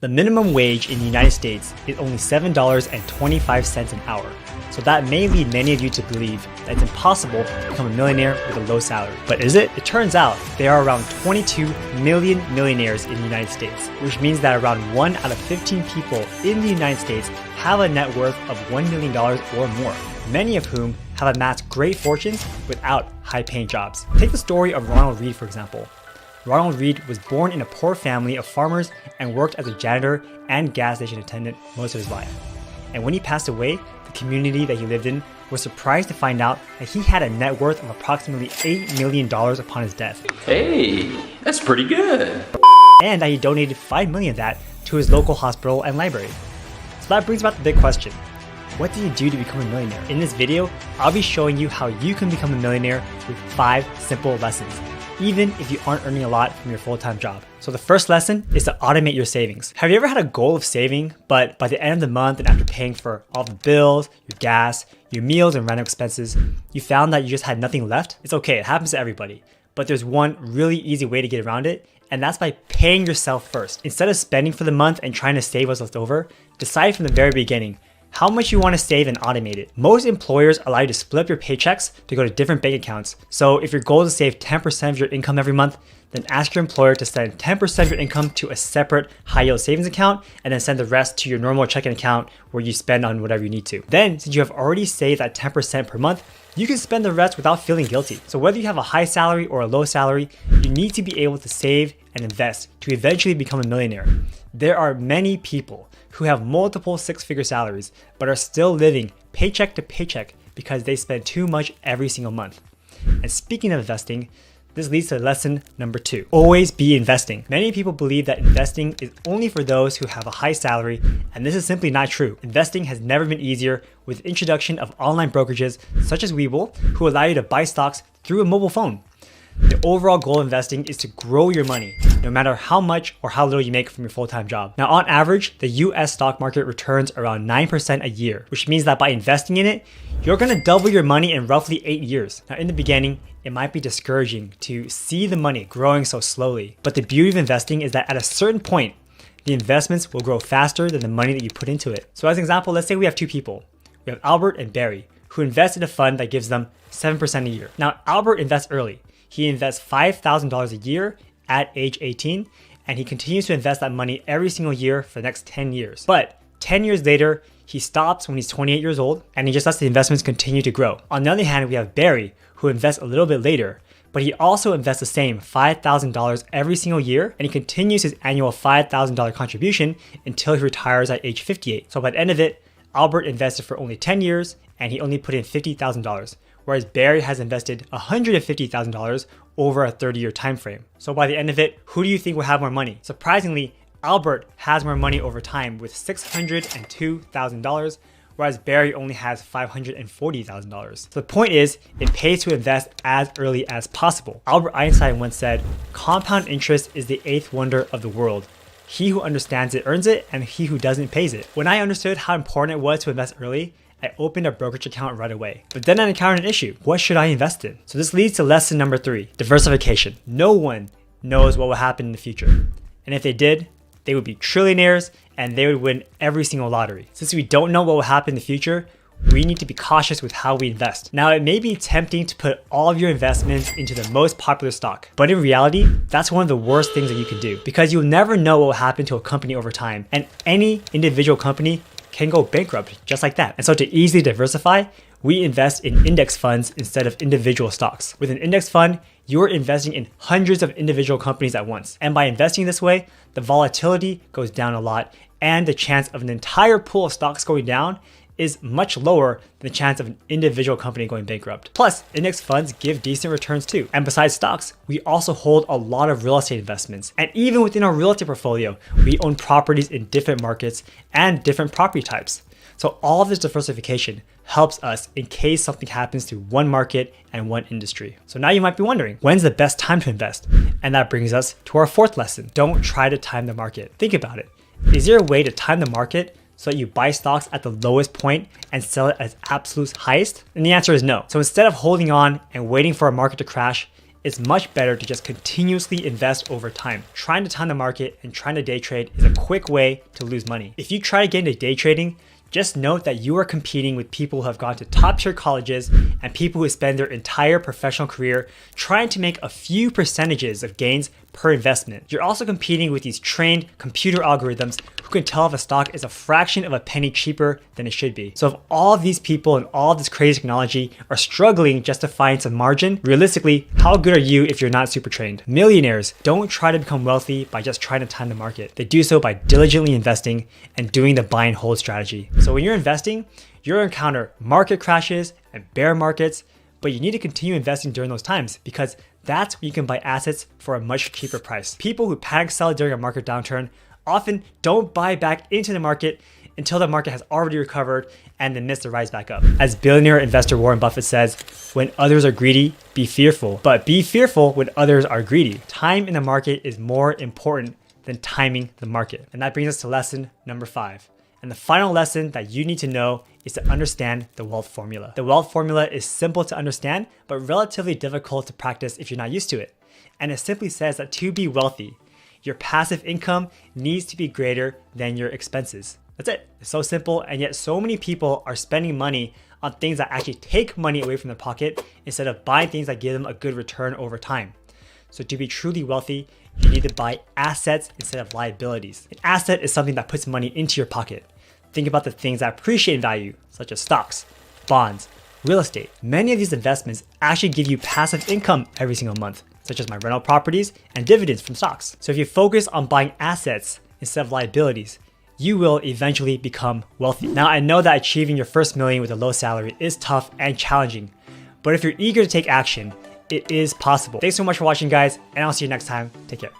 The minimum wage in the United States is only $7.25 an hour. So that may lead many of you to believe that it's impossible to become a millionaire with a low salary. But is it? It turns out there are around 22 million millionaires in the United States, which means that around 1 out of 15 people in the United States have a net worth of $1 million or more, many of whom have amassed great fortunes without high-paying jobs. Take the story of Ronald Read, for example. Ronald Read was born in a poor family of farmers and worked as a janitor and gas station attendant most of his life. And when he passed away, the community that he lived in was surprised to find out that he had a net worth of approximately $8 million upon his death. Hey, that's pretty good. And that he donated $5 million of that to his local hospital and library. So that brings about the big question. What do you do to become a millionaire? In this video, I'll be showing you how you can become a millionaire with 5 simple lessons, even if you aren't earning a lot from your full-time job. So the first lesson is to automate your savings. Have you ever had a goal of saving, but by the end of the month and after paying for all the bills, your gas, your meals and random expenses, you found that you just had nothing left? It's okay, it happens to everybody. But there's one really easy way to get around it, and that's by paying yourself first. Instead of spending for the month and trying to save what's left over, decide from the very beginning how much you want to save and automate it. Most employers allow you to split up your paychecks to go to different bank accounts. So if your goal is to save 10% of your income every month, then ask your employer to send 10% of your income to a separate high-yield savings account and then send the rest to your normal checking account where you spend on whatever you need to. Then, since you have already saved that 10% per month, you can spend the rest without feeling guilty. So whether you have a high salary or a low salary, you need to be able to save and invest to eventually become a millionaire. There are many people who have multiple 6-figure salaries but are still living paycheck to paycheck because they spend too much every single month. And speaking of investing, this leads to lesson number 2. Always be investing. Many people believe that investing is only for those who have a high salary, and this is simply not true. Investing has never been easier with the introduction of online brokerages such as Webull, who allow you to buy stocks through a mobile phone. The overall goal of investing is to grow your money, no matter how much or how little you make from your full-time job. Now, on average, the US stock market returns around 9% a year, which means that by investing in it, you're gonna double your money in roughly 8 years. Now, in the beginning, it might be discouraging to see the money growing so slowly, but the beauty of investing is that at a certain point, the investments will grow faster than the money that you put into it. So as an example, let's say we have 2 people. We have Albert and Barry, who invest in a fund that gives them 7% a year. Now, Albert invests early. He invests $5,000 a year at age 18, and he continues to invest that money every single year for the next 10 years. But 10 years later, he stops when he's 28 years old, and he just lets the investments continue to grow. On the other hand, we have Barry, who invests a little bit later, but he also invests the same $5,000 every single year, and he continues his annual $5,000 contribution until he retires at age 58. So by the end of it, Albert invested for only 10 years, and he only put in $50,000. Whereas Barry has invested $150,000 over a 30-year time frame. So by the end of it, who do you think will have more money? Surprisingly, Albert has more money over time with $602,000, whereas Barry only has $540,000. So the point is, it pays to invest as early as possible. Albert Einstein once said, "Compound interest is the 8th wonder of the world. He who understands it earns it, and he who doesn't pays it." When I understood how important it was to invest early, I opened a brokerage account right away. But then I encountered an issue. What should I invest in? So this leads to lesson number 3, diversification. No one knows what will happen in the future. And if they did, they would be trillionaires and they would win every single lottery. Since we don't know what will happen in the future, we need to be cautious with how we invest. Now, it may be tempting to put all of your investments into the most popular stock, but in reality, that's one of the worst things that you can do because you'll never know what will happen to a company over time, and any individual company can go bankrupt just like that. And so to easily diversify, we invest in index funds instead of individual stocks. With an index fund, you're investing in hundreds of individual companies at once. And by investing this way, the volatility goes down a lot, and the chance of an entire pool of stocks going down is much lower than the chance of an individual company going bankrupt. Plus, index funds give decent returns too. And besides stocks, we also hold a lot of real estate investments. And even within our real estate portfolio, we own properties in different markets and different property types. So all of this diversification helps us in case something happens to one market and one industry. So now you might be wondering, when's the best time to invest? And that brings us to our 4th lesson. Don't try to time the market. Think about it. Is there a way to time the market so that you buy stocks at the lowest point and sell it at its absolute highest? And the answer is no. So instead of holding on and waiting for a market to crash, it's much better to just continuously invest over time. Trying to time the market and trying to day trade is a quick way to lose money. If you try to get into day trading, just note that you are competing with people who have gone to top tier colleges and people who spend their entire professional career trying to make a few percentages of gains per investment. You're also competing with these trained computer algorithms who can tell if a stock is a fraction of a penny cheaper than it should be. So if all of these people and all of this crazy technology are struggling just to find some margin, realistically, how good are you if you're not super trained? Millionaires don't try to become wealthy by just trying to time the market. They do so by diligently investing and doing the buy and hold strategy. So when you're investing, you'll encounter market crashes and bear markets, but you need to continue investing during those times because that's when you can buy assets for a much cheaper price. People who panic sell during a market downturn often don't buy back into the market until the market has already recovered and then miss the rise back up. As billionaire investor Warren Buffett says, when others are greedy, be fearful, but be fearful when others are greedy. Time in the market is more important than timing the market. And that brings us to lesson number 5. And the final lesson that you need to know is to understand the wealth formula. The wealth formula is simple to understand, but relatively difficult to practice if you're not used to it. And it simply says that to be wealthy, your passive income needs to be greater than your expenses. That's it. It's so simple, and yet so many people are spending money on things that actually take money away from their pocket instead of buying things that give them a good return over time. So to be truly wealthy, you need to buy assets instead of liabilities. An asset is something that puts money into your pocket. Think about the things that appreciate in value, such as stocks, bonds, real estate. Many of these investments actually give you passive income every single month, such as my rental properties and dividends from stocks. So if you focus on buying assets instead of liabilities, you will eventually become wealthy. Now, I know that achieving your first million with a low salary is tough and challenging, but if you're eager to take action, it is possible. Thanks so much for watching, guys, and I'll see you next time. Take care.